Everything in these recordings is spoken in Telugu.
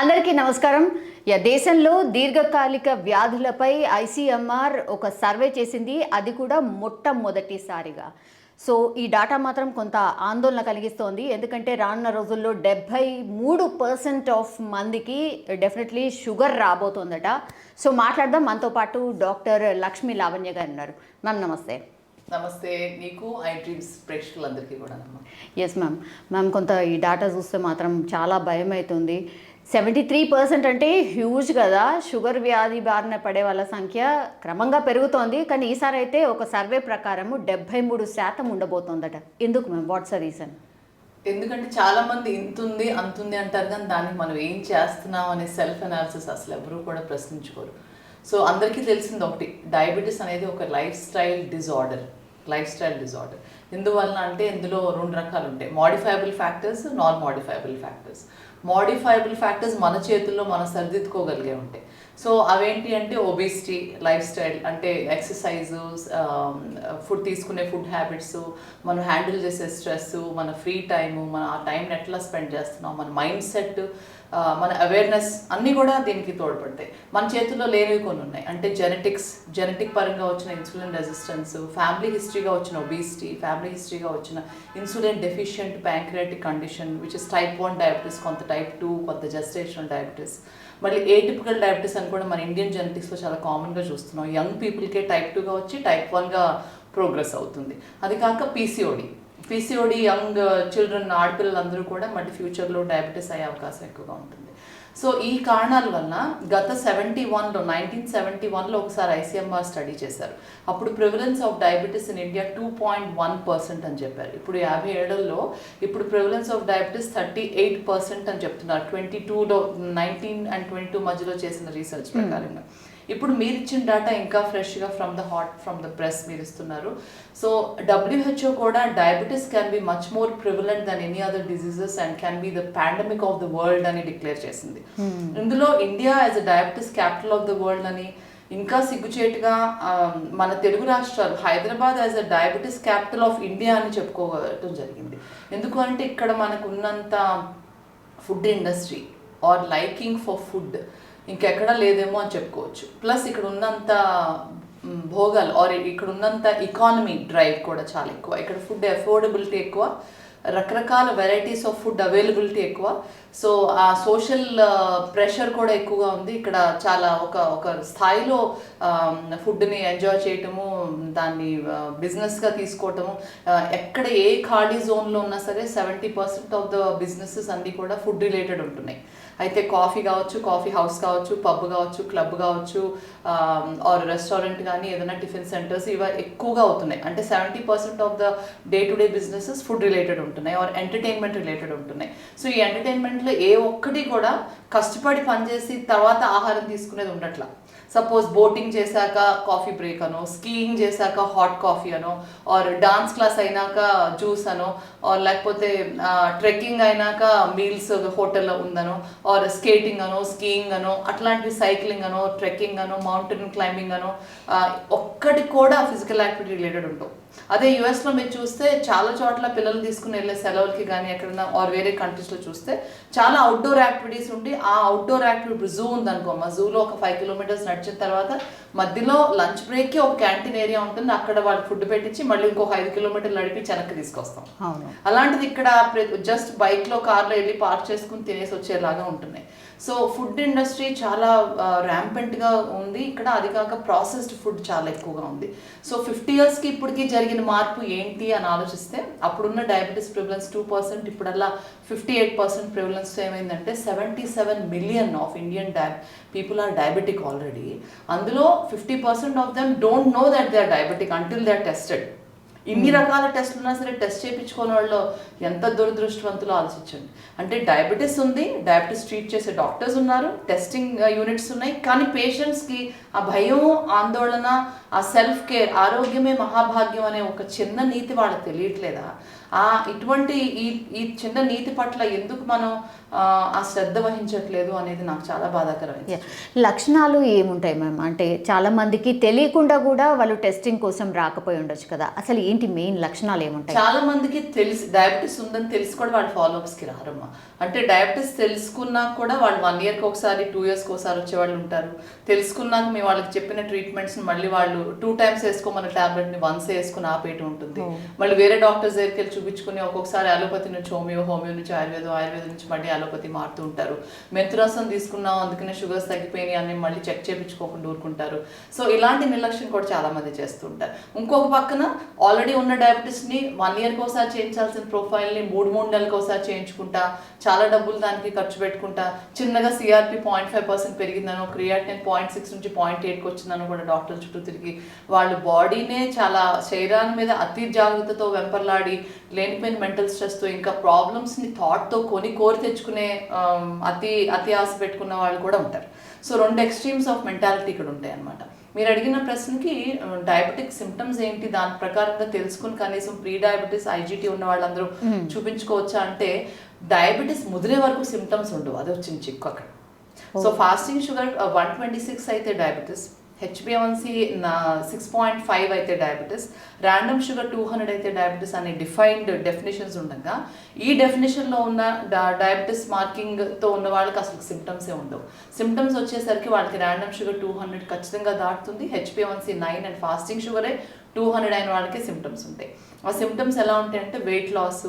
అందరికీ నమస్కారం. దేశంలో దీర్ఘకాలిక వ్యాధులపై ఐసీఎంఆర్ ఒక సర్వే చేసింది, అది కూడా మొట్టమొదటిసారిగా. సో ఈ డాటా మాత్రం కొంత ఆందోళన కలిగిస్తోంది. ఎందుకంటే రానున్న రోజుల్లో 73% ఆఫ్ మందికి డెఫినెట్లీ షుగర్ రాబోతోందట. సో మాట్లాడదాం. మనతో పాటు డాక్టర్ లక్ష్మీ లావణ్య గారు ఉన్నారు. మ్యామ్ నమస్తే. నమస్తే. నీకు ఐ డ్రీమ్స్ ప్రేక్షకులందరికీ కూడా. ఎస్ మ్యామ్ కొంత ఈ డాటా చూస్తే మాత్రం చాలా భయం అవుతుంది. 73% అంటే హ్యూజ్ కదా. షుగర్ వ్యాధి బారిన పడే వాళ్ళ సంఖ్య క్రమంగా పెరుగుతోంది. కానీ ఈసారి అయితే ఒక సర్వే ప్రకారము 73% ఉండబోతోందట. ఎందుకు మ్యామ్? What's the reason? ఎందుకంటే చాలా మంది ఇంతుంది అంతుంది అంటారు, కానీ దానికి మనం ఏం చేస్తున్నాం అనే సెల్ఫ్ అనాలిసిస్ అసలు ఎవరు కూడా ప్రశ్నించుకోరు. సో అందరికీ తెలిసింది ఒకటి, డయాబెటీస్ అనేది ఒక లైఫ్ స్టైల్ డిజార్డర్. ఎందువల్ల అంటే ఇందులో రెండు రకాలు ఉంటాయి, modifiable factors, non modifiable factors. Modifiable factors మన చేతుల్లో మనం సరిదిద్దుకోగలిగే ఉంటాయి. సో అవేంటి అంటే ఒబేసిటీ, లైఫ్ స్టైల్ అంటే ఎక్సర్సైజ్, ఫుడ్ తీసుకునే ఫుడ్ హ్యాబిట్స్, మనం హ్యాండిల్ చేసే స్ట్రెస్, మన ఫ్రీ టైము, మన ఆ టైంని ఎట్లా స్పెండ్ చేస్తున్నాం, మన మైండ్ సెట్, మన అవేర్నెస్ అన్నీ కూడా దీనికి తోడ్పడతాయి. మన చేతుల్లో లేనివి కొన్ని ఉన్నాయి. అంటే జెనెటిక్ పరంగా వచ్చిన ఇన్సులిన్ రెసిస్టెన్స్, ఫ్యామిలీ హిస్టరీగా వచ్చిన ఒబేసిటీ, ఫ్యామిలీ హిస్టరీగా వచ్చిన insulin deficient pancreatic condition which is type 1 diabetes, కొంత టైప్ 2, కొంత జెస్టేషనల్ డయాబెటీస్, మళ్ళీ ఏటిపికల్ డయాబెటీస్ అని కూడా మన ఇండియన్ జెనెటిక్స్లో చాలా కామన్గా చూస్తున్నాం. యంగ్ పీపుల్కే టైప్ 2గా వచ్చి టైప్ 1గా ప్రోగ్రెస్ అవుతుంది. అది కాక పీసీఓడి యంగ్ చిల్డ్రన్, ఆడపిల్లలందరూ కూడా మళ్ళీ ఫ్యూచర్లో డయాబెటీస్ అయ్యే అవకాశం ఎక్కువగా ఉంటుంది. సో ఈ కారణాల వల్ల గత 1971లో ఒకసారి ఐసీఎంఆర్ స్టడీ చేశారు. అప్పుడు prevalence of diabetes in India 2.1% అని చెప్పారు. ఇప్పుడు 57లో ఇప్పుడు ప్రివలెన్స్ ఆఫ్ డయాబెటీస్ 38% అని చెప్తున్నారు. 22లో 19 and 22 మధ్యలో చేసిన రీసెర్చ్ ప్రకారంగా. ఇప్పుడు మీరు ఇచ్చిన డేటా ఇంకా ఫ్రెష్గా ఫ్రమ్ ద ప్రెస్ మీరు ఇస్తున్నారు. సో WHO కూడా diabetes can be much more prevalent than any other diseases and can be the pandemic of the world అని డిక్లేర్ చేసింది. ఇందులో India as a diabetes capital of the world అని, ఇంకా సిగ్గుచేటుగా మన తెలుగు రాష్ట్రాలు Hyderabad as a diabetes capital of India అని చెప్పుకోవటం జరిగింది. ఎందుకు అంటే ఇక్కడ మనకు ఉన్నంత food industry or liking for food ఇంకెక్కడా లేదేమో అని చెప్పుకోవచ్చు. ప్లస్ ఇక్కడ ఉన్నంత భోగాలు ఆర్ ఇక్కడ ఉన్నంత ఎకానమీ డ్రైవ్ కూడా చాలా ఎక్కువ. ఇక్కడ ఫుడ్ అఫోర్డబిలిటీ ఎక్కువ, రకరకాల వెరైటీస్ ఆఫ్ ఫుడ్ అవైలబిలిటీ ఎక్కువ. సో ఆ సోషల్ ప్రెషర్ కూడా ఎక్కువగా ఉంది. ఇక్కడ చాలా ఒక స్థాయిలో ఫుడ్ని ఎంజాయ్ చేయటము, దాన్ని బిజినెస్గా తీసుకోవటము. ఎక్కడ ఏ ఖాళీ జోన్లో ఉన్నా సరే 70% ఆఫ్ ద బిజినెసెస్ అన్నీ కూడా ఫుడ్ రిలేటెడ్ ఉంటున్నాయి. అయితే కాఫీ కావచ్చు, కాఫీ హౌస్ కావచ్చు, పబ్ కావచ్చు, క్లబ్ కావచ్చు, ఆర్ రెస్టారెంట్ కానీ ఏదైనా టిఫిన్ సెంటర్స్ ఇవి ఎక్కువగా అవుతున్నాయి. అంటే 70% of the day to day businesses food related ఉంటున్నాయి ఆర్ ఎంటర్టైన్మెంట్ రిలేటెడ్ ఉంటున్నాయి. సో ఈ ఎంటర్టైన్మెంట్లో ఏ ఒక్కటి కూడా కష్టపడి పనిచేసి తర్వాత ఆహారం తీసుకునేది ఉండట్లా. సపోజ్ బోటింగ్ చేశాక కాఫీ బ్రేక్ అనో, స్కీయింగ్ చేశాక హాట్ కాఫీ అనో, ఆర్ డాన్స్ క్లాస్ అయినాక జ్యూస్ అనో, ఆర్ లేకపోతే ట్రెక్కింగ్ అయినాక మీల్స్ హోటల్లో ఉందనో, ఆర్ స్కేటింగ్ అనో, స్కీయింగ్ అనో, అట్లాంటివి సైక్లింగ్ అనో, ట్రెక్కింగ్ అనో, మౌంటైన్ క్లైంబింగ్ అనో, ఒక్కటి కూడా ఫిజికల్ యాక్టివిటీ రిలేటెడ్ ఉండవు. అదే యుఎస్లో మీరు చూస్తే చాలా చోట్ల పిల్లలు తీసుకుని వెళ్ళే సెలవులకి కానీ ఎక్కడన్నా ఆర్ వేరే కంట్రీస్లో చూస్తే చాలా అవుట్డోర్ యాక్టివిటీస్ ఉండి, ఆ అవుట్డోర్ యాక్టివిటీ జూ ఉందనుకో, మా జూలో ఒక 5 kilometers నడిచిన తర్వాత మధ్యలో లంచ్ బ్రేక్కి ఒక క్యాంటీన్ ఏరియా ఉంటుంది. అక్కడ వాళ్ళు ఫుడ్ పెట్టించి మళ్ళీ ఇంకొక 5 kilometers నడిపి వెనక్కి తీసుకొస్తాం. అలాంటిది ఇక్కడ జస్ట్ బైక్లో, కార్లో వెళ్ళి పార్క్ చేసుకుని తినేసి వచ్చేలాగా ఉంటున్నాయి. సో ఫుడ్ ఇండస్ట్రీ చాలా ర్యాంపెంట్గా ఉంది ఇక్కడ. అది కాక ప్రాసెస్డ్ ఫుడ్ చాలా ఎక్కువగా ఉంది. సో 50 yearsకి ఇప్పటికీ జరిగిన మార్పు ఏంటి అని ఆలోచిస్తే, అప్పుడున్న డయాబెటీస్ ప్రివలెన్స్ 2%, ఇప్పుడల్లా 58% ప్రివలెన్స్ ఏమైందంటే 77 million of Indian people are diabetic already. అందులో 50% of them don't know that they are diabetic until they are tested. ఇన్ని రకాల టెస్టులు ఉన్నా సరే టెస్ట్ చేయించుకునే వాళ్ళు ఎంత దురదృష్టవంతులు ఆలోచించండి. అంటే డయాబెటీస్ ఉంది, డయాబెటీస్ ట్రీట్ చేసే డాక్టర్స్ ఉన్నారు, టెస్టింగ్ యూనిట్స్ ఉన్నాయి, కానీ పేషెంట్స్కి ఆ భయం, ఆందోళన, ఆ సెల్ఫ్ కేర్, ఆరోగ్యమే మహాభాగ్యం అనే ఒక చిన్న నీతి వాళ్ళకి తెలియట్లేదా? ఇటువంటి ఈ చిన్న నీతి పట్ల ఎందుకు మనం ఆ శ్రద్ధ వహించట్లేదు అనేది నాకు చాలా బాధాకరమైంది. లక్షణాలు ఏముంటాయి మ్యామ్? అంటే చాలా మందికి తెలియకుండా కూడా వాళ్ళు టెస్టింగ్ కోసం రాకపోయి ఉండొచ్చు కదా, అసలు ఏంటి మెయిన్ లక్షణాలు ఏముంటాయి? చాలా మందికి తెలిసి డయాబెటీస్ ఉందని తెలిసి కూడా వాళ్ళు ఫాలోఅప్స్కి రారమ్మా. అంటే డయాబెటీస్ తెలుసుకున్నాక కూడా వాళ్ళు 1 yearకి ఒకసారి 2 yearsకి ఒకసారి వచ్చేవాళ్ళు ఉంటారు. తెలుసుకున్నాక మేము వాళ్ళకి చెప్పిన ట్రీట్మెంట్స్ని మళ్ళీ వాళ్ళు 2 times వేసుకోమన్న టాబ్లెట్ని వన్స్ వేసుకుని ఆపేయటం ఉంటుంది. మళ్ళీ వేరే డాక్టర్స్ దగ్గరికి వెళ్ళి చూపించుకుని ఒక్కొక్కసారి అలోపతి నుంచి హోమియో నుంచి ఆయుర్వేదం నుంచి మళ్ళీ అలోపతి మారుతూ ఉంటారు. మెంతురసం తీసుకున్నాం అందుకనే షుగర్స్ తగ్గిపోయినాయి అని మళ్ళీ చెక్ చేయించుకోకుండా ఊరుకుంటారు. సో ఇలాంటి నిర్లక్ష్యం కూడా చాలా మంది చేస్తుంటారు. ఇంకొక పక్కన ఆల్రెడీ ఉన్న డయాబెటీస్ని 1 yearకి ఒకసారి చేయించాల్సిన ప్రొఫైల్ని 3 నెలలకు ఒకసారి చేయించుకుంటా, చాలా డబ్బులు దానికి ఖర్చు పెట్టుకుంటా, చిన్నగా సిఆర్పి 0.5% పెరిగిందనో, క్రియాటినిన్ 0.6 నుంచి 0.8కి వచ్చిందనో కూడా డాక్టర్ల చుట్టూ తిరిగి వాళ్ళ బాడీనే చాలా శరీరాన్ని మీద అతి జాగ్రత్తతో వెంపర్లాడి లేనిపోయిన మెంటల్ స్ట్రెస్తో ఇంకా ప్రాబ్లమ్స్ని థాట్తో కోరి తెచ్చుకునే అతి ఆశ పెట్టుకున్న వాళ్ళు కూడా ఉంటారు. సో 2 extremes ఆఫ్ మెంటాలిటీ ఇక్కడ ఉంటాయి అన్నమాట. మీరు అడిగిన ప్రశ్నకి డయాబెటిక్ సిమ్టమ్స్ ఏంటి దాని ప్రకారంగా తెలుసుకుని కనీసం ప్రీ డయాబెటీస్ ఐజిటీ ఉన్న వాళ్ళందరూ చూపించుకోవచ్చా అంటే, డయాబెటీస్ ముదిరే వరకు సిమ్టమ్స్ ఉండవు, అది వచ్చింది చిక్కు అక్కడ. సో ఫాస్టింగ్ షుగర్ 126 అయితే డయాబెటీస్, HbA1c 6.5 అయితే డయాబెటీస్, ర్యాండమ్ షుగర్ 200 అయితే డయాబెటీస్ అనే డెఫినేషన్స్ ఉండగా, ఈ డెఫినేషన్లో ఉన్న డయాబెటీస్ మార్కింగ్తో ఉన్న వాళ్ళకి అసలు సిమ్టమ్సే ఉండవు. సిమ్టమ్స్ వచ్చేసరికి వాళ్ళకి ర్యాండమ్ షుగర్ 200 ఖచ్చితంగా దాటుతుంది, HbA1c 9 అండ్ ఫాస్టింగ్ షుగరే 200 అయిన వాళ్ళకి సిమ్టమ్స్ ఉంటాయి. ఆ సిమ్టమ్స్ ఎలా ఉంటాయంటే వెయిట్ లాస్,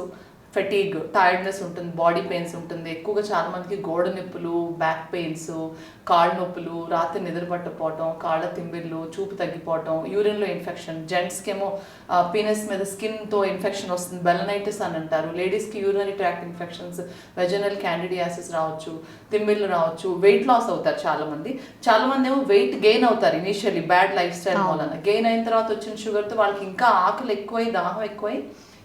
ఫెటీగ్, టైర్డ్నెస్ ఉంటుంది, బాడీ పెయిన్స్ ఉంటుంది, ఎక్కువగా చాలా మందికి గోడ నొప్పులు, బ్యాక్ పెయిన్స్, కాళ్ళ నొప్పులు, రాత్రి నిద్ర పట్టకపోవటం, కాళ్ళ తిమ్మిర్లు, చూపు తగ్గిపోవటం, యూరిన్లో ఇన్ఫెక్షన్, జెంట్స్కి ఏమో పీనస్ మీద స్కిన్తో ఇన్ఫెక్షన్ వస్తుంది, బెలనైటిస్ అని అంటారు, లేడీస్కి urinary tract infections, vaginal candidiasis రావచ్చు, తిమ్మిర్లు రావచ్చు, వెయిట్ లాస్ అవుతారు చాలా మంది ఏమో వెయిట్ గెయిన్ అవుతారు ఇనీషియల్లీ బ్యాడ్ లైఫ్ స్టైల్ వలన. గెయిన్ అయిన తర్వాత వచ్చిన షుగర్తో వాళ్ళకి ఇంకా ఆకలి ఎక్కువై, దాహం ఎక్కువై,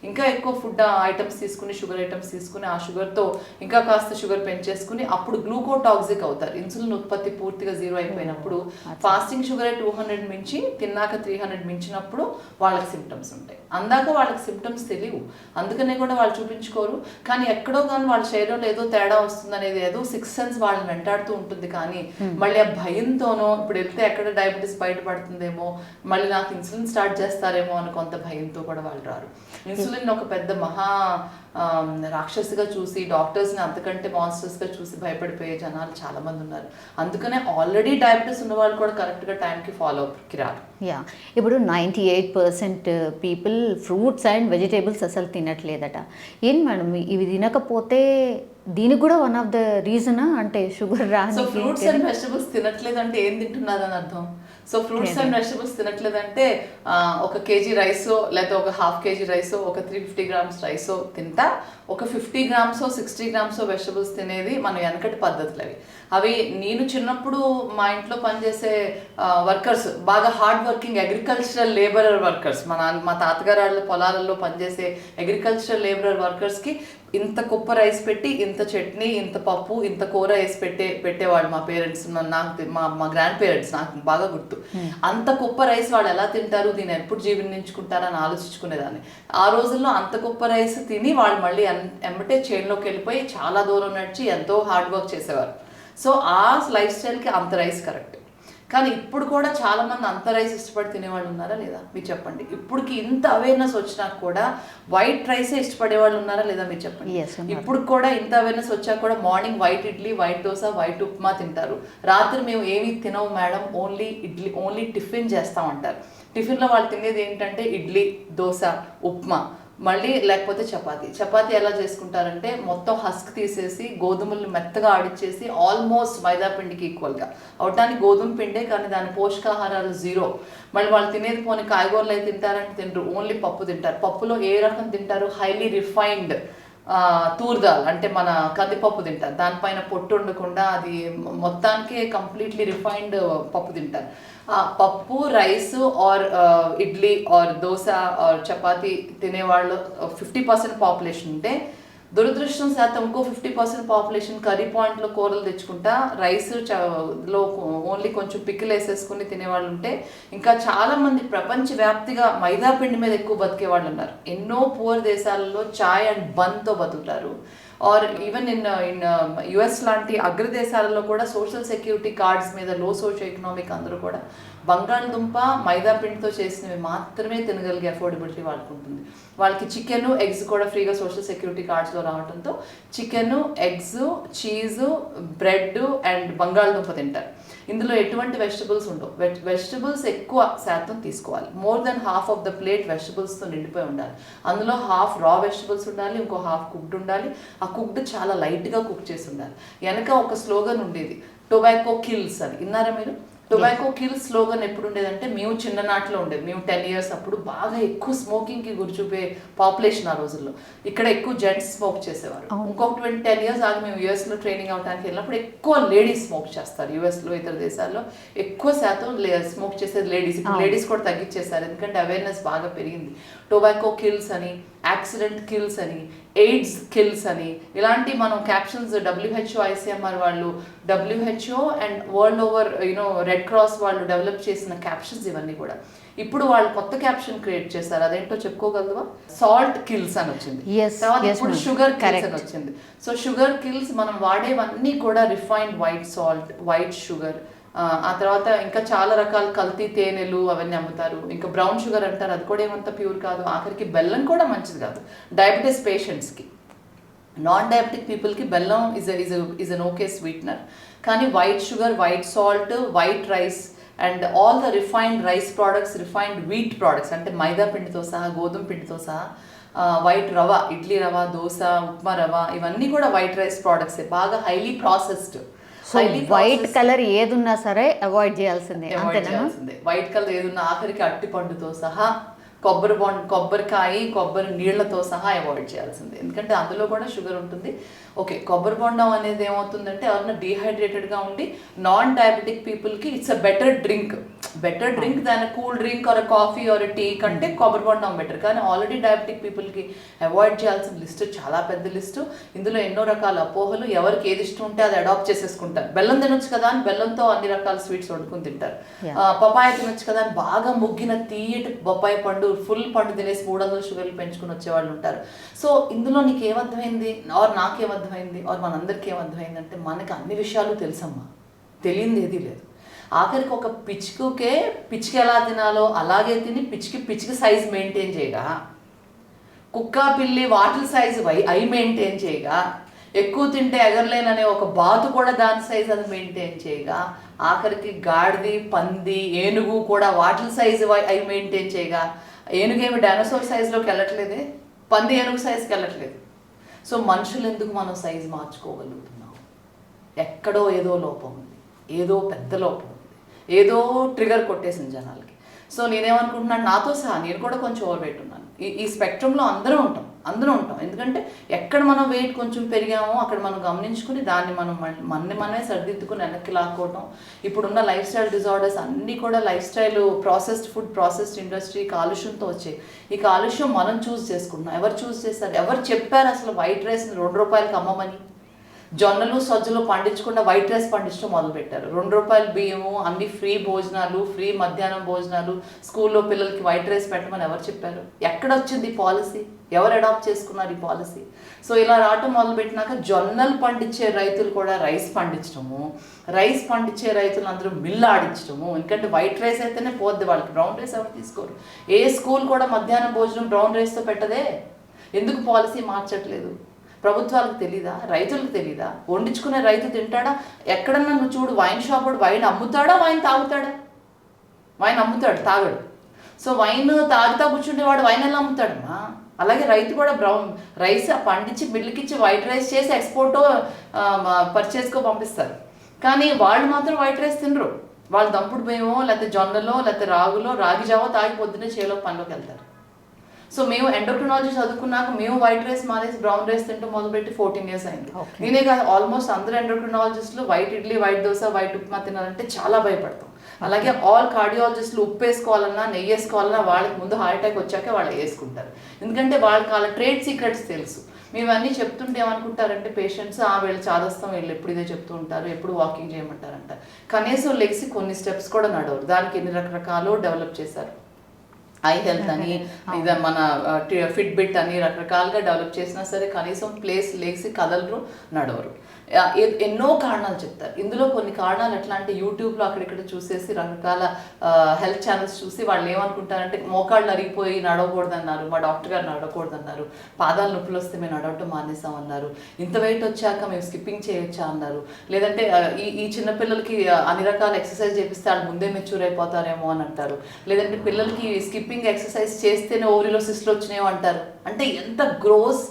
ఇంకా ఎక్కువ ఫుడ్ ఐటమ్స్ తీసుకుని, షుగర్ ఐటమ్స్ తీసుకుని, ఆ షుగర్తో ఇంకా కాస్త షుగర్ పెంచేసుకుని అప్పుడు గ్లూకోటాక్సిక్ అవుతారు. ఇన్సులిన్ ఉత్పత్తి పూర్తిగా 0 అయిపోయినప్పుడు, ఫాస్టింగ్ షుగర్ 200 మించి తిన్నాక 300 మించినప్పుడు వాళ్ళకి సిమ్టమ్స్ ఉంటాయి. అందాక వాళ్ళకి సిమ్టమ్స్ తెలియవు, అందుకనే కూడా వాళ్ళు చూపించుకోరు. కానీ ఎక్కడో కానీ వాళ్ళ శరీరంలో ఏదో తేడా వస్తుంది అనేది ఏదో 6th సెన్స్ వాళ్ళని వెంటాడుతూ ఉంటుంది. కానీ మళ్ళీ ఆ భయంతోనో, ఇప్పుడు వెళ్తే ఎక్కడ డయాబెటీస్ బయటపడుతుందేమో, మళ్ళీ నాకు ఇన్సులిన్ స్టార్ట్ చేస్తారేమో అని కొంత భయంతో కూడా వాళ్ళు రారు. ఇన్సులిన్ ఒక పెద్ద మహా రాక్షసిగా చూసి, డాక్టర్స్ని అంతకంటే మాన్స్టర్స్గా చూసి భయపడిపోయే జనాలు చాలా మంది ఉన్నారు. అందుకనే ఆల్రెడీ డయాబెటీస్ ఉన్న వాళ్ళు కూడా కరెక్ట్గా టైంకి ఫాలో అప్కి రారు. ఇప్పుడు 98% పీపుల్ ఫ్రూట్స్ అండ్ వెజిటేబుల్స్ అసలు తినట్లేదట. ఏం మేడం ఇవి తినకపోతే దీనికి కూడా వన్ ఆఫ్ ద రీజనా? అంటే షుగర్ రాని. సో ఫ్రూట్స్ అండ్ వెజిటబుల్స్ తినట్లేదు అంటే ఏం తింటున్నారని అర్థం. సో ఫ్రూట్స్ అండ్ వెజిటబుల్స్ తినట్లేదంటే 1 kg రైసో లేదా ఒక 1/2 kg రైసో, ఒక 350 grams రైసో తింటా, ఒక 50 grams 60 grams వెజిటబుల్స్ తినేది మన వెనకటి పద్ధతులు అవి. నేను చిన్నప్పుడు మా ఇంట్లో పనిచేసే వర్కర్స్, బాగా hard working agricultural labourer workers, మా తాతగారు వాళ్ళ పొలాలలో పనిచేసే అగ్రికల్చరల్ లేబరర్ వర్కర్స్కి ఇంత కుప్ప రైస్ పెట్టి, ఇంత చట్నీ, ఇంత పప్పు, ఇంత కూర వేసి పెట్టేవాళ్ళు మా పేరెంట్స్, మా గ్రాండ్ పేరెంట్స్. నాకు బాగా గుర్తు. అంత కుప్ప రైస్ వాళ్ళు ఎలా తింటారు, దీన్ని ఎప్పుడు జీవనించుకుంటారని ఆలోచించుకునేదాన్ని. ఆ రోజుల్లో అంత కుప్ప రైస్ తిని వాళ్ళు మళ్ళీ ఎమ్మటే చేనులోకి వెళ్ళిపోయి చాలా దూరం నడిచి ఎంతో హార్డ్ వర్క్ చేసేవారు. సో ఆ లైఫ్ స్టైల్కి అంత రైస్ కరెక్ట్. కానీ ఇప్పుడు కూడా చాలా మంది అంత రైస్ ఇష్టపడి తినేవాళ్ళు ఉన్నారా లేదా మీరు చెప్పండి. ఇప్పటికి ఇంత అవేర్నెస్ వచ్చినా కూడా వైట్ రైసే ఇష్టపడే వాళ్ళు ఉన్నారా లేదా మీరు చెప్పండి. ఇప్పుడు కూడా ఇంత అవేర్నెస్ వచ్చాక కూడా morning white idli, white dosa, white upma తింటారు. రాత్రి మేము ఏమి తినవు madam, only idli, only tiffin చేస్తామంటారు. టిఫిన్లో వాళ్ళు తినేది ఏంటంటే ఇడ్లీ, దోశ, ఉప్మా, మళ్ళీ లేకపోతే చపాతీ ఎలా చేసుకుంటారంటే మొత్తం హస్క్ తీసేసి గోధుమలు మెత్తగా ఆడిచ్చేసి ఆల్మోస్ట్ మైదా పిండికి ఈక్వల్గా అవటానికి గోధుమ పిండే, కానీ దాని పోషకాహారాలు 0. మళ్ళీ వాళ్ళు తినేది పోనీ కాయగూరలు అయితే తింటారంటే తినరు, ఓన్లీ పప్పు తింటారు. పప్పులో ఏ రకం తింటారు? హైలీ రిఫైన్డ్ తూర్ దాల్ అంటే మన కందిపప్పు తింటారు. దానిపైన పొట్టు ఉండకుండా అది మొత్తానికి కంప్లీట్లీ రిఫైన్డ్ పప్పు తింటారు. పప్పు, rice or idli or dosa or chapati తినేవాళ్ళు 50% పాపులేషన్ ఉంటే దురదృష్టం శాతం ఇంకో 50% పాపులేషన్ కర్రీ పాయింట్లో కూరలు తెచ్చుకుంటా లో ఓన్లీ కొంచెం పికిల్ వేసేసుకుని తినేవాళ్ళు ఉంటే, ఇంకా చాలా మంది ప్రపంచవ్యాప్తిగా మైదా పిండి మీద ఎక్కువ బతికే వాళ్ళు ఉన్నారు. ఎన్నో పూర్ దేశాలలో చాయ్ అండ్ బన్తో బతుకుతారు. ఆర్ ఈవెన్ ఇన్ యుఎస్ లాంటి అగ్రదేశాలలో కూడా సోషల్ సెక్యూరిటీ కార్డ్స్ మీద లో సోషల్ ఎకనామిక్ అందరూ కూడా బంగాళదుంప మైదా పిండితో చేసినవి మాత్రమే తినగలిగే అఫోర్డబిలిటీ వాళ్ళకు ఉంటుంది. వాళ్ళకి చికెన్ ఎగ్స్ కూడా ఫ్రీగా సోషల్ సెక్యూరిటీ కార్డ్స్లో రావడంతో chicken, eggs, cheese, bread and బంగాళదుంప తింటారు. ఇందులో ఎటువంటి వెజిటబుల్స్ ఉండవు. వెజిటబుల్స్ ఎక్కువ శాతం తీసుకోవాలి. More than half of the plate వెజిటబుల్స్తో నిండిపోయి ఉండాలి. అందులో హాఫ్ రా వెజిటబుల్స్ ఉండాలి, ఇంకో హాఫ్ కుక్డ్ ఉండాలి. ఆ కుక్డ్ చాలా లైట్గా కుక్ చేసి ఉండాలి. వెనక ఒక స్లోగన్ ఉండేది, టొబాకో కిల్స్ అని. విన్నారా మీరు? టొబాకో కిల్ స్లోగన్ ఎప్పుడు ఉండేదంటే, మేము చిన్ననాటిలో ఉండేది, మేము 10 years అప్పుడు బాగా ఎక్కువ స్మోకింగ్కి గురిచూపే పాపులేషన్ ఆ రోజుల్లో. ఇక్కడ ఎక్కువ జెంట్స్ స్మోక్ చేసేవారు. ఇంకొక 10 years ఆగి మేము యూఎస్లో ట్రైనింగ్ అవడానికి వెళ్ళినప్పుడు ఎక్కువ లేడీస్ స్మోక్ చేస్తారు. యూఎస్లో ఇతర దేశాల్లో ఎక్కువ శాతం స్మోక్ చేసేది లేడీస్. ఇప్పుడు లేడీస్ కూడా తగ్గించేశారు, ఎందుకంటే అవేర్నెస్ బాగా పెరిగింది. టొబాకో కిల్స్ అని, యాక్సిడెంట్ కిల్స్ అని, ఎయిడ్స్ కిల్స్ అని, ఇలాంటి మనం క్యాప్షన్స్ WHO, ICMR వాళ్ళు, WHO and world over red cross వాళ్ళు డెవలప్ చేసిన క్యాప్షన్స్ ఇవన్నీ కూడా. ఇప్పుడు వాళ్ళు కొత్త క్యాప్షన్ క్రియేట్ చేశారు, అదేంటో చెప్పుకోగలవా? సాల్ట్ కిల్స్ అని వచ్చింది. తర్వాత ఇప్పుడు షుగర్ కిల్స్ అని వచ్చింది. సో షుగర్ కిల్స్ మనం వాడేవన్నీ కూడా refined white salt, white sugar, ఆ తర్వాత ఇంకా చాలా రకాల కల్తీ తేనెలు అవన్నీ అమ్ముతారు. ఇంకా బ్రౌన్ షుగర్ అంటారు, అది కూడా ఏమంత ప్యూర్ కాదు. ఆఖరికి బెల్లం కూడా మంచిది కాదు డయాబెటీస్ పేషెంట్స్కి. నాన్ డయాబెటిక్ పీపుల్కి బెల్లం ఇస్ అన్ ఓకే స్వీట్నర్. కానీ white sugar, white salt, white rice and all the refined rice products, refined wheat products అంటే మైదా పిండితో సహా, గోధుమ పిండితో సహా, వైట్ రవ, ఇడ్లీ రవ, దోశ, ఉప్మా రవ, ఇవన్నీ కూడా వైట్ రైస్ ప్రోడక్ట్సే, బాగా హైలీ ప్రాసెస్డ్. వైట్ కలర్ ఏదున్నా సరే అవాయిడ్ చేయాల్సిందే. వైట్ కలర్ ఏదున్నా, ఆఖరికి అట్టి పండుతో సహా, కొబ్బరికాయ, కొబ్బరి నీళ్లతో సహా అవాయిడ్ చేయాల్సిందే, ఎందుకంటే అందులో కూడా షుగర్ ఉంటుంది. ఓకే, కొబ్బరి బొండం అనేది ఏమవుతుందంటే ఎవరైనా డీహైడ్రేటెడ్గా ఉండి నాన్ డయాబెటిక్ పీపుల్కి ఇట్స్ అ బెటర్ డ్రింక్ దాని cool drink or coffee or tea కంటే కొబ్బరి బొండం బెటర్. కానీ ఆల్రెడీ డయాబెటిక్ పీపుల్కి అవాయిడ్ చేయాల్సిన లిస్టు చాలా పెద్ద లిస్టు. ఇందులో ఎన్నో రకాల అపోహలు, ఎవరికి ఏది ఇష్టం ఉంటే అది అడాప్ట్ చేసేసుకుంటారు. బెల్లం తినొచ్చు కదా అని బెల్లంతో అన్ని రకాల స్వీట్స్ వండుకుని తింటారు. పపాయ తినొచ్చు కదా అని బాగా ముగ్గిన తీయటి బొప్పాయి పండు, ఫుల్ పండు తినేసి 300 షుగర్లు పెంచుకుని వచ్చేవాళ్ళు ఉంటారు. సో ఇందులో నీకు ఏమర్థమైంది, ఆర్ నాకేమర్థమైంది, ఆర్ మనందరికీ ఏమర్థమైంది అంటే, మనకి అన్ని విషయాలు తెలుసమ్మా, తెలియంది ఏదీ లేదు. ఆఖరికి ఒక పిచ్చికి ఎలా తినాలో అలాగే తిని పిచ్చికి సైజ్ మెయింటైన్ చేయగా, కుక్క పిల్లి వాటిల్ సైజు అవి మెయింటైన్ చేయగా, ఎక్కువ తింటే ఎగరలేననే ఒక బాతు కూడా దాని సైజ్ అది మెయింటైన్ చేయగా, ఆఖరికి గాడిది, పంది, ఏనుగు కూడా వాటిల్ సైజు అవి మెయింటైన్ చేయగా, ఏనుగేమి డైనోసార్ సైజులోకి వెళ్ళట్లేదే, పంది ఏనుగు సైజుకి వెళ్ళట్లేదు. సో మనుషులు ఎందుకు మనం సైజు మార్చుకోగలుగుతున్నాం? ఎక్కడో ఏదో లోపం ఉంది, ఏదో పెద్ద లోపం ఉంది, ఏదో ట్రిగర్ కొట్టేసింది జనాలకి. సో నేనేమనుకుంటున్నాను, నాతో సహా నేను కూడా కొంచెం ఓవర్ వెయిట్ ఉన్నాను. ఈ స్పెక్ట్రంలో అందరూ ఉంటాం. ఎందుకంటే ఎక్కడ మనం వెయిట్ కొంచెం పెరిగామో అక్కడ మనం గమనించుకుని దాన్ని మనమే సరిదిద్దుకుని వెనక్కి లాక్కోవటం. ఇప్పుడున్న లైఫ్ స్టైల్ డిజార్డర్స్ అన్నీ కూడా life style, processed food, processed industry, కాలుష్యంతో వచ్చాయి. ఈ కాలుష్యం మనం చూస్ చేసుకుంటున్నాం. ఎవరు చూస్ చేస్తారు? ఎవరు చెప్పారు అసలు వైట్ రైస్ని 2 రూపాయలకి అమ్మమని? జొన్నలు సజ్జలు పండించకుండా వైట్ రైస్ పండించడం మొదలుపెట్టారు. 2 రూపాయల బియ్యము, అన్ని ఫ్రీ భోజనాలు, ఫ్రీ మధ్యాహ్నం భోజనాలు, స్కూల్లో పిల్లలకి వైట్ రైస్ పెట్టమని ఎవరు చెప్పారు? ఎక్కడ వచ్చింది ఈ పాలసీ? ఎవరు అడాప్ట్ చేసుకున్నారు ఈ పాలసీ? సో ఇలా రావటం మొదలుపెట్టినాక జొన్నలు పండించే రైతులు కూడా రైస్ పండించడము, రైస్ పండించే రైతులు అందరూ మిల్లు ఆడించడము. ఎందుకంటే వైట్ రైస్ అయితేనే పోద్ది వాళ్ళకి, బ్రౌన్ రైస్ ఎవరు తీసుకోరు. ఏ స్కూల్ కూడా మధ్యాహ్నం భోజనం బ్రౌన్ రైస్తో పెట్టదే. ఎందుకు పాలసీ మార్చట్లేదు? ప్రభుత్వాలకు తెలీదా? రైతులకు తెలీదా? వండించుకునే రైతు తింటాడా? ఎక్కడన్నా నువ్వు చూడు, వైన్ షాప్ వాడు వైన్ అమ్ముతాడా, వైన్ తాగుతాడా? వైన్ అమ్ముతాడు, తాగడు. సో వైన్ తాగుతా కూర్చుంటే వాడు వైన్ ఎలా అమ్ముతాడమ్మా? అలాగే రైతు కూడా బ్రౌన్ రైస్ పండించి మిల్లుకిచ్చి వైట్ రైస్ చేసి ఎక్స్పోర్టో పర్చేస్కో పంపిస్తారు. కానీ వాళ్ళు మాత్రం వైట్ రైస్ తినరు. వాళ్ళు దంపుడు బియ్యమో, లేకపోతే జొన్నలో, లేకపోతే రాగులో, రాగి జావో తాగి పొద్దున్నే చేలో పనిలోకి వెళ్తారు. సో మేము ఎండోక్రినాలజీ చదువుకున్నాక మేము వైట్ రైస్ మానేసి బ్రౌన్ రైస్ తింటూ మొదలుపెట్టి 14 years అయింది. నేనే కాదు, ఆల్మోస్ట్ అందరూ ఎండోక్రినాలజిస్టులు white idli, white dosa, white upma తినాలంటే చాలా భయపడతాం. అలాగే ఆల్ కార్డియాలజిస్టులు ఉప్పు వేసుకోవాలన్నా నెయ్యి వేసుకోవాలన్నా వాళ్ళకి ముందు హార్ట్ అటాక్ వచ్చాక వాళ్ళు వేసుకుంటారు, ఎందుకంటే వాళ్ళకి వాళ్ళ ట్రేడ్ సీక్రెట్స్ తెలుసు. మేము అన్నీ చెప్తుంటే ఏమనుకుంటారంటే పేషెంట్స్ వీళ్ళు చాదస్తాం, వీళ్ళు ఎప్పుడు ఇదే చెప్తూ ఉంటారు, ఎప్పుడు వాకింగ్ చేయమంటారంట. కనీసం లెగ్సి కొన్ని స్టెప్స్ కూడా నడవరు. దానికి ఎన్ని రకరకాలు డెవలప్ చేశారు. ఐ హెల్త్ అని, ఇది మన ఫిట్బిట్ అని రకరకాలుగా డెవలప్ చేసినా సరే కనీసం ప్లేస్ లేచి కదలరు, నడవరు. ఎన్నో కారణాలు చెప్తారు. ఇందులో కొన్ని కారణాలు ఎట్లా అంటే యూట్యూబ్లో అక్కడిక్కడ చూసేసి రకరకాల హెల్త్ ఛానల్స్ చూసి వాళ్ళు ఏమనుకుంటారంటే మోకాళ్ళు అరిగిపోయి నడవకూడదన్నారు, మా డాక్టర్ గారు నడవకూడదన్నారు, పాదాలు నొప్పులు వస్తే మేము నడవటం మానేసామన్నారు, ఇంత వెయిట్ వచ్చాక మేము స్కిప్పింగ్ చేయొచ్చా అన్నారు, లేదంటే ఈ చిన్నపిల్లలకి అన్ని రకాల ఎక్సర్సైజ్ చేపిస్తే వాళ్ళు ముందే మెచ్యూర్ అయిపోతారేమో అని అంటారు, లేదంటే పిల్లలకి స్కిప్పింగ్ ఎక్సర్సైజ్ చేస్తేనే ఓవరీలో సిస్ట్లు వచ్చినాయో అంటారు. అంటే ఎంత గ్రోస్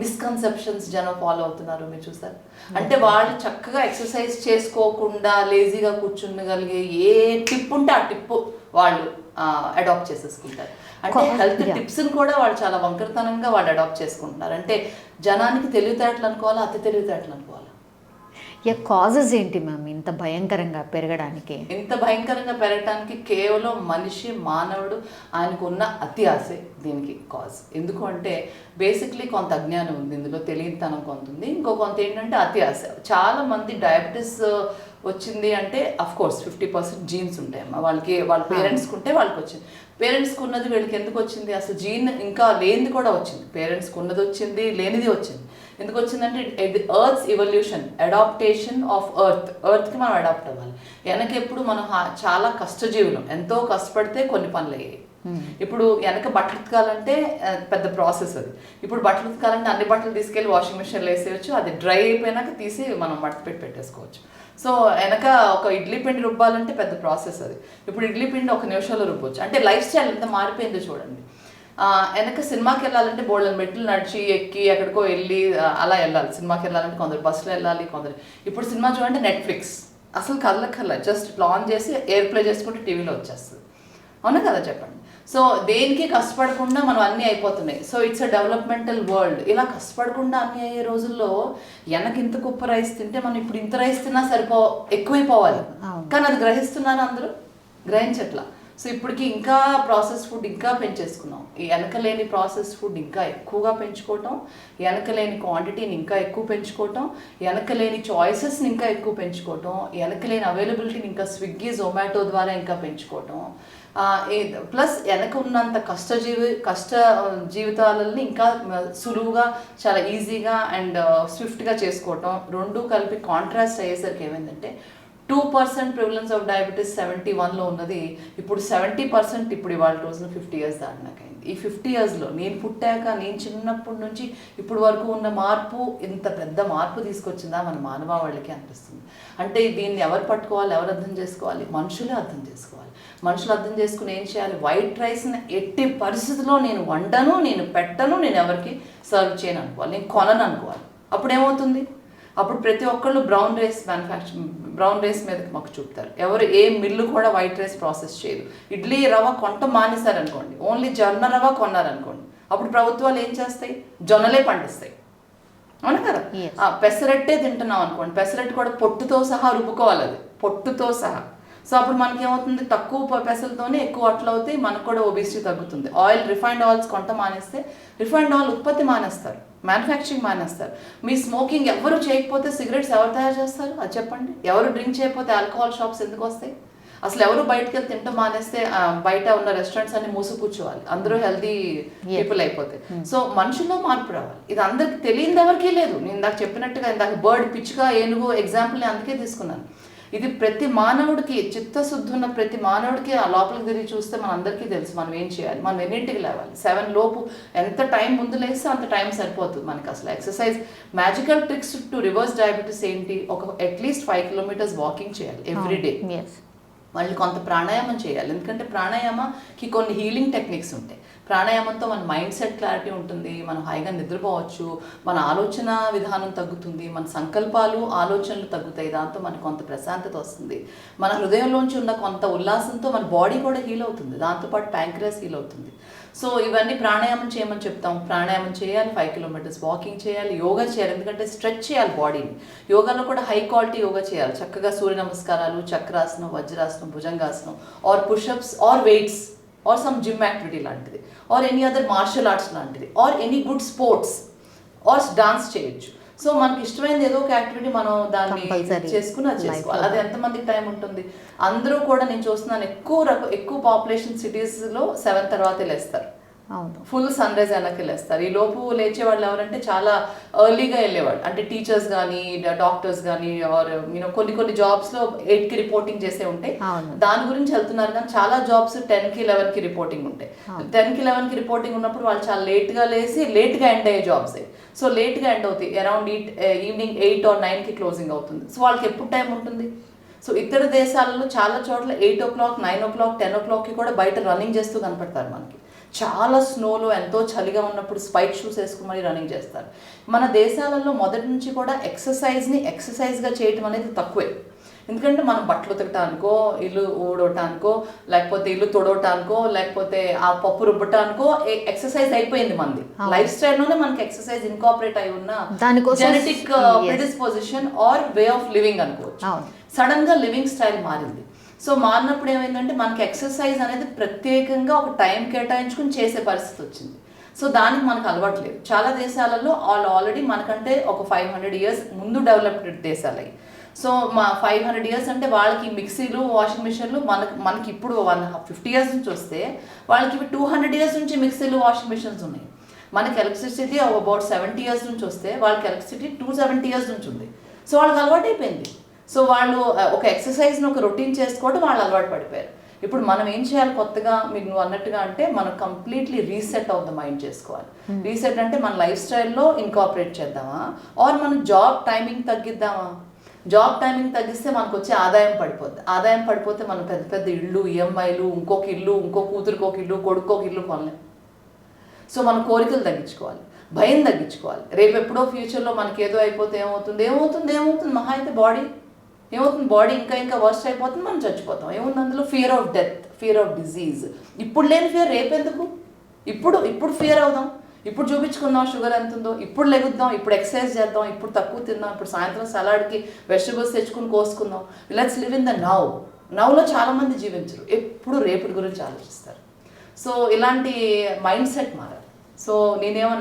మిస్కన్సెప్షన్స్ జనం ఫాలో అవుతున్నారు మీరు చూసారు. అంటే వాళ్ళు చక్కగా ఎక్సర్సైజ్ చేసుకోకుండా లేజీగా కూర్చుండగలిగే ఏ టిప్ ఉంటే ఆ టిప్ వాళ్ళు అడాప్ట్ చేసేసుకుంటారు. అంటే హెల్త్ టిప్స్ని కూడా వాళ్ళు చాలా వంకరతనంగా వాళ్ళు అడాప్ట్ చేసుకుంటున్నారు. అంటే జనానికి తెలివితేటలు అనుకోవాలా, అతి తెలివితేటలు అనుకోవాలా? కాజెస్ ఏంటి మ్యామ్ ఇంత భయంకరంగా పెరగడానికి? ఇంత భయంకరంగా పెరగడానికి కేవలం మానవుడు ఆయనకున్న అతి ఆశే దీనికి కాజ్. ఎందుకు అంటే బేసిక్లీ కొంత అజ్ఞానం ఉంది ఇందులో, తెలియనితనం కొంత ఉంది, ఇంకో కొంత ఏంటంటే అతి ఆశ. చాలా మంది డయాబెటీస్ వచ్చింది అంటే అఫ్ కోర్స్ 50% జీన్స్ ఉంటాయమ్మా వాళ్ళకి, వాళ్ళ పేరెంట్స్కి ఉంటే వాళ్ళకి వచ్చింది. పేరెంట్స్కి ఉన్నది వీళ్ళకి ఎందుకు వచ్చింది? అసలు జీన్ ఇంకా లేనిది కూడా వచ్చింది, పేరెంట్స్కి ఉన్నది వచ్చింది, లేనిది వచ్చింది. ఎందుకు వచ్చిందంటే ఎర్త్స్ ఇవల్యూషన్, అడాప్టేషన్ ఆఫ్ ఎర్త్కి మనం అడాప్ట్ అవ్వాలి. వెనక ఎప్పుడు మనం చాలా కష్టజీవులం, ఎంతో కష్టపడితే కొన్ని పనులు అయ్యాయి. ఇప్పుడు వెనక బట్టలు ఉతకాలంటే పెద్ద ప్రాసెస్ అది. ఇప్పుడు బట్టలు ఉతకాలంటే అన్ని బట్టలు తీసుకెళ్ళి వాషింగ్ మిషన్లో వేసేయచ్చు, అది డ్రై అయిపోయినాక తీసి మనం మడత పెట్టేసుకోవచ్చు. సో వెనక ఒక ఇడ్లీ పిండి రుబ్బాలంటే పెద్ద ప్రాసెస్ అది. ఇప్పుడు ఇడ్లీ పిండి 1 నిమిషంలో రుబ్బవచ్చు. అంటే లైఫ్ స్టైల్ ఎంత మారిపోయిందో చూడండి. వెనక సినిమాకి వెళ్ళాలంటే బోల్డెన్ మెట్లు నడిచి ఎక్కి ఎక్కడికో వెళ్ళి అలా వెళ్ళాలి. సినిమాకి వెళ్ళాలంటే కొందరు బస్సులో వెళ్ళాలి, కొందరు. ఇప్పుడు సినిమా చూడండి నెట్ఫ్లిక్స్, అసలు కదలక్కర్లా, జస్ట్ ఆన్ చేసి ఎయిర్ ప్లే చేసుకుంటే టీవీలో వచ్చేస్తుంది. అవునా కదా చెప్పండి. సో దేనికి కష్టపడకుండా మనం అన్నీ అయిపోతున్నాయి. So it's a developmental world. ఇలా కష్టపడకుండా అన్నీ అయ్యే రోజుల్లో వెనక ఇంత కుప్ప రైస్ తింటే మనం ఇప్పుడు ఇంత రైస్ తిన్నా ఎక్కువైపోవాలి. కానీ అది గ్రహిస్తున్నారు అందరూ? గ్రహించట్లా. సో ఇప్పటికి ఇంకా ప్రాసెస్ ఫుడ్ ఇంకా పెంచేసుకున్నాం. ఈ వెనకలేని ప్రాసెస్ ఫుడ్ ఇంకా ఎక్కువగా పెంచుకోవటం, వెనకలేని క్వాంటిటీని ఇంకా ఎక్కువ పెంచుకోవటం, వెనకలేని చాయిసెస్ని ఇంకా ఎక్కువ పెంచుకోవటం, వెనకలేని అవైలబిలిటీని ఇంకా స్విగ్గీ జొమాటో ద్వారా ఇంకా పెంచుకోవటం, ప్లస్ వెనక ఉన్నంత కష్ట జీవితాలని ఇంకా సులువుగా చాలా ఈజీగా అండ్ స్విఫ్ట్గా చేసుకోవటం, రెండు కలిపి కాంట్రాస్ట్ అయ్యేసరికి ఏమైందంటే 2% ప్రివిలెన్స్ ఆఫ్ డయాబెటీస్ 71లో ఉన్నది ఇప్పుడు 70% ఇప్పుడు ఇవాళ రోజున 50 years దాటినాకైంది. ఈ 50 yearsలో నేను పుట్టాక నేను చిన్నప్పటి నుంచి ఇప్పుడు వరకు ఉన్న మార్పు ఇంత పెద్ద మార్పు తీసుకొచ్చిందా మన మానవాళికి అనిపిస్తుంది. అంటే దీన్ని ఎవరు పట్టుకోవాలి, ఎవరు అర్థం చేసుకోవాలి? మనుషులే అర్థం చేసుకోవాలి. మనుషులు అర్థం చేసుకుని ఏం చేయాలి? వైట్ రైస్ని ఎట్టి పరిస్థితుల్లో నేను వండను, నేను పెట్టను, నేను ఎవరికి సర్వ్ చేయను అనుకోవాలి, నేను కొనను అనుకోవాలి. అప్పుడు ఏమవుతుంది? అప్పుడు ప్రతి ఒక్కళ్ళు బ్రౌన్ రైస్ మీదకి మాకు చూపుతారు. ఎవరు ఏ మిల్లు కూడా వైట్ రైస్ ప్రాసెస్ చేయదు. ఇడ్లీ రవ్వ కొంట మానేశారనుకోండి, ఓన్లీ జొన్న రవ్వ కొన్నారనుకోండి, అప్పుడు ప్రభుత్వాలు ఏం చేస్తాయి? జొన్నలే పండిస్తాయి. అవును కదా? పెసరట్టే తింటున్నాం అనుకోండి, పెసరట్టు కూడా పొట్టుతో సహా రుబ్బుకోవాలి, అది పొట్టుతో సహా. సో అప్పుడు మనకి ఏమవుతుంది? తక్కువ పెసలతోనే ఎక్కువ అట్లు అవుతాయి, మనకు కూడా ఒబిసిటీ తగ్గుతుంది. రిఫైన్డ్ ఆయిల్స్ కొంట మానేస్తే రిఫైన్డ్ ఆయిల్ ఉత్పత్తి మానేస్తారు, మ్యానుఫ్యాక్చరింగ్ మానేస్తారు. మీ స్మోకింగ్ ఎవరు చేయకపోతే సిగరెట్స్ ఎవరు తయారు చేస్తారు? అది చెప్పండి. ఎవరు డ్రింక్ చేయకపోతే ఆల్కహాల్ షాప్స్ ఎందుకు వస్తాయి? అసలు ఎవరు బయటకు వెళ్ళి తింటూ మానేస్తే బయట ఉన్న రెస్టారెంట్స్ అన్ని మూసి కూర్చోవాలి, అందరూ హెల్దీ పీపుల్ అయిపోతాయి. సో మనుషుల్లో మార్పు రావాలి. ఇది అందరికి తెలియదు, ఎవరికీ లేదు. నేను ఇందాక చెప్పినట్టుగా ఇందాక బర్డ్, పిచ్చుక, ఏనుగు ఎగ్జాంపుల్ నేను అందుకే తీసుకున్నాను. ఇది ప్రతి మానవుడికి, చిత్తశుద్ధి ఉన్న ప్రతి మానవుడికి ఆ లోపలికి తిరిగి చూస్తే మన అందరికీ తెలుసు మనం ఏం చేయాలి. మనం ఎన్నింటికి లేవాలి? 7 లోపు ఎంత టైం ముందు లేస్తే అంత టైం సరిపోతుంది మనకి. అసలు exercise magical tricks to reverse diabetes ఏంటి? అట్లీస్ట్ 5 kilometers వాకింగ్ చేయాలి ఎవ్రీడే. మళ్ళీ కొంత ప్రాణాయామం చేయాలి, ఎందుకంటే ప్రాణాయామకి కొన్ని హీలింగ్ టెక్నిక్స్ ఉంటాయి. ప్రాణాయామంతో మన మైండ్ సెట్ క్లారిటీ ఉంటుంది, మనం హాయిగా నిద్రపోవచ్చు, మన ఆలోచన విధానం తగ్గుతుంది, మన సంకల్పాలు ఆలోచనలు తగ్గుతాయి, దాంతో మనకు కొంత ప్రశాంతత వస్తుంది, మన హృదయంలోంచి ఉన్న కొంత ఉల్లాసంతో మన బాడీ కూడా హీల్ అవుతుంది, దాంతోపాటు ప్యాంక్రియాస్ హీల్ అవుతుంది. సో ఇవన్నీ ప్రాణాయామం చేయమని చెప్తాం. ప్రాణాయామం చేయాలి, 5 కిలోమీటర్స్ వాకింగ్ చేయాలి, యోగా చేయాలి, ఎందుకంటే స్ట్రెచ్ చేయాలి బాడీని. యోగాలో కూడా హై క్వాలిటీ యోగా చేయాలి, చక్కగా సూర్య నమస్కారాలు, చక్రాసనం, వజ్రాసనం, భుజంగాసనం, or pushups, or weights, or some gym activity లాంటిది, or any other martial arts లాంటిది, or any good sports, or dance చేయొచ్చు. సో మనకి ఇష్టమైనది ఏదో ఒక యాక్టివిటీ మనం దాన్ని చేసుకుని అది చేసుకోవాలి. అది ఎంతమందికి టైం ఉంటుంది? అందరూ కూడా నేను చూస్తున్నాను, ఎక్కువ పాపులేషన్ సిటీస్లో 7 తర్వాతే లేస్తారు, ఫుల్ సన్ రైజ్ అయినాక వెళ్ళేస్తారు. ఈ లోపు లేచే వాళ్ళు ఎవరంటే చాలా ఎర్లీగా వెళ్ళేవాళ్ళు, అంటే టీచర్స్ కానీ, డాక్టర్స్ కానీ, ఆర్ కొన్ని జాబ్స్లో 8కి రిపోర్టింగ్ చేసే ఉంటాయి, దాని గురించి వెళ్తున్నారు. కానీ చాలా జాబ్స్ 10కి 11కి రిపోర్టింగ్ ఉంటాయి. 10కి 11కి రిపోర్టింగ్ ఉన్నప్పుడు వాళ్ళు చాలా లేట్గా లేసి లేట్గా ఎండ్ అయ్యే జాబ్స్. సో లేట్గా ఎండ్ అవుతాయి, అరౌండ్ ఈవినింగ్ 8 or 9కి క్లోజింగ్ అవుతుంది. సో వాళ్ళకి ఎప్పుడు టైం ఉంటుంది? సో ఇతర దేశాలలో చాలా చోట్ల 8 o'clock, 9 o'clock, 10 o'clockకి కూడా బయట రన్నింగ్ చేస్తూ కనపడతారు మనకి. చాలా స్నోలో ఎంతో చలిగా ఉన్నప్పుడు స్పైక్ షూస్ వేసుకుని మరీ రన్నింగ్ చేస్తారు. మన దేశాలలో మొదటి నుంచి కూడా ఎక్సర్సైజ్గా చేయటం అనేది తక్కువే. ఎందుకంటే మనం బట్టలు ఉతకటానికో, ఇల్లు ఊడటానికో, లేకపోతే ఇల్లు తొడవటానికో, లేకపోతే ఆ పప్పు రుబ్బటానికో ఎక్సర్సైజ్ అయిపోయింది మనది. లైఫ్ స్టైల్లోనే మనకి ఎక్సర్సైజ్ ఇన్కార్పొరేట్ అయి ఉన్న genetic predisposition or way of living అనుకోవచ్చు. సడన్ గా లివింగ్ స్టైల్ మారింది. సో మారినప్పుడు ఏమైందంటే మనకి ఎక్సర్సైజ్ అనేది ప్రత్యేకంగా ఒక టైం కేటాయించుకుని చేసే పరిస్థితి వచ్చింది. సో దానికి మనకు అలవాటు లేదు. చాలా దేశాలలో ఆల్రెడీ మనకంటే ఒక 500 years ముందు డెవలప్డ్ దేశాలు. సో మా 500 years అంటే వాళ్ళకి మిక్సీలు, వాషింగ్ మిషన్లు, మనకి ఇప్పుడు 150 years నుంచి వస్తే వాళ్ళకి 200 years నుంచి మిక్సీలు, వాషింగ్ మిషన్స్ ఉన్నాయి. మనకి ఎలక్ట్రిసిటీ అబౌట్ 70 years నుంచి వస్తే వాళ్ళకి ఎలక్ట్రిసిటీ 270 years నుంచి ఉంది. సో వాళ్ళకి అలవాటు అయిపోయింది. సో వాళ్ళు ఒక ఎక్సర్సైజ్ని ఒక రొటీన్ చేసుకోవడం వాళ్ళు అలవాటు పడిపోయారు. ఇప్పుడు మనం ఏం చేయాలి కొత్తగా, మీరు నువ్వు అన్నట్టుగా, అంటే మనం completely reset of the mind చేసుకోవాలి. రీసెట్ అంటే మన లైఫ్ స్టైల్లో ఇన్కార్పొరేట్ చేద్దామా, ఆర్ మన జాబ్ టైమింగ్ తగ్గిద్దామా? జాబ్ టైమింగ్ తగ్గిస్తే మనకు వచ్చే ఆదాయం పడిపోద్ది. ఆదాయం పడిపోతే మనం పెద్ద పెద్ద ఇళ్ళు, ఈఎంఐలు, ఇంకొక ఇల్లు, ఇంకో కూతురికి ఒక ఇల్లు, కొడుకోక ఇల్లు కొనలేం. సో మన కోరికలు తగ్గించుకోవాలి, భయం తగ్గించుకోవాలి. రేపు ఎప్పుడో ఫ్యూచర్లో మనకి ఏదో అయిపోతే ఏమవుతుంది మహా అయితే బాడీ ఏమవుతుంది, బాడీ ఇంకా వర్స్ట్ అయిపోతుంది, మనం చచ్చిపోతాం. ఏముంది అందులో? Fear of death, fear of disease. ఇప్పుడు లేని ఫియర్ రేపెందుకు? ఇప్పుడు ఫియర్ అవుదాం, ఇప్పుడు చూపించుకుందాం షుగర్ ఎంత ఉందో, ఇప్పుడు లెగుద్దాం, ఇప్పుడు ఎక్సర్సైజ్ చేద్దాం, ఇప్పుడు తక్కువ తిందాం, ఇప్పుడు సాయంత్రం సలాడ్కి వెజిటబుల్స్ తెచ్చుకుని కోసుకుందాం. లెట్స్ లివ్ ఇన్ ద నౌలో చాలామంది జీవించరు, ఎప్పుడు రేపటి గురించి ఆలోచిస్తారు. సో ఇలాంటి మైండ్ సెట్ మారాలి. సో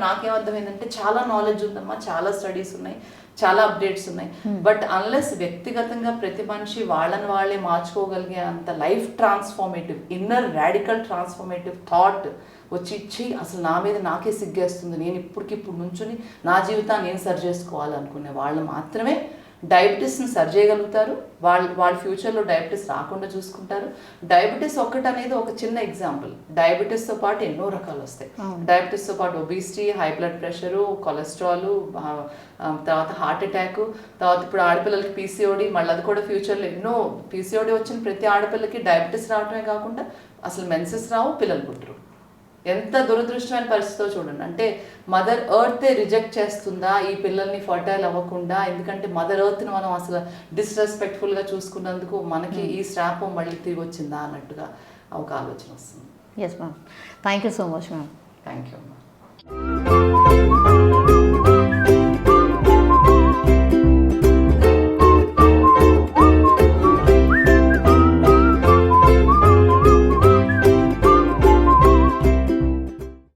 నాకేమర్థమైందంటే చాలా నాలెడ్జ్ ఉందమ్మా, చాలా స్టడీస్ ఉన్నాయి, చాలా అప్డేట్స్ ఉన్నాయి. బట్ అన్లెస్ వ్యక్తిగతంగా ప్రతి మనిషి వాళ్ళే మార్చుకోగలిగే అంత life transformative, inner radical transformative thought వచ్చి అసలు నా మీద నాకే సిగ్గేస్తుంది, నేను ఇప్పటికిప్పుడు నుంచుని నా జీవితాన్ని నేను సరి చేసుకోవాలనుకునే వాళ్ళు మాత్రమే డయాబెటీస్ని సరి చేయగలుగుతారు. వాళ్ళ ఫ్యూచర్లో డయాబెటీస్ రాకుండా చూసుకుంటారు. డయాబెటీస్ అనేది ఒక చిన్న ఎగ్జాంపుల్. డయాబెటీస్తో పాటు ఎన్నో రకాలు వస్తాయి. డయాబెటీస్తో పాటు obesity, high blood pressure, cholesterol, తర్వాత హార్ట్ అటాక్, తర్వాత ఇప్పుడు ఆడపిల్లలకి పీసీఓడి, మళ్ళీ అది కూడా ఫ్యూచర్లో ఎన్నో. పీసీఓడి వచ్చిన ప్రతి ఆడపిల్లకి డయాబెటీస్ రావడమే కాకుండా అసలు మెన్సెస్ రావు, పిల్లలు పుట్టరు. ఎంత దురదృష్టమైన పరిస్థితితో చూడండి. అంటే మదర్ ఎర్తే రిజెక్ట్ చేస్తుందా ఈ పిల్లల్ని ఫర్టైల్ అవ్వకుండా? ఎందుకంటే మదర్ ఎర్త్ని మనం అసలు డిస్రెస్పెక్ట్ఫుల్గా చూసుకున్నందుకు మనకి ఈ శాపం మళ్ళీ తిరిగి వచ్చిందా అన్నట్టుగా ఒక ఆలోచన వస్తుంది. Yes ma'am, thank you so much ma'am. Thank you అమ్మా.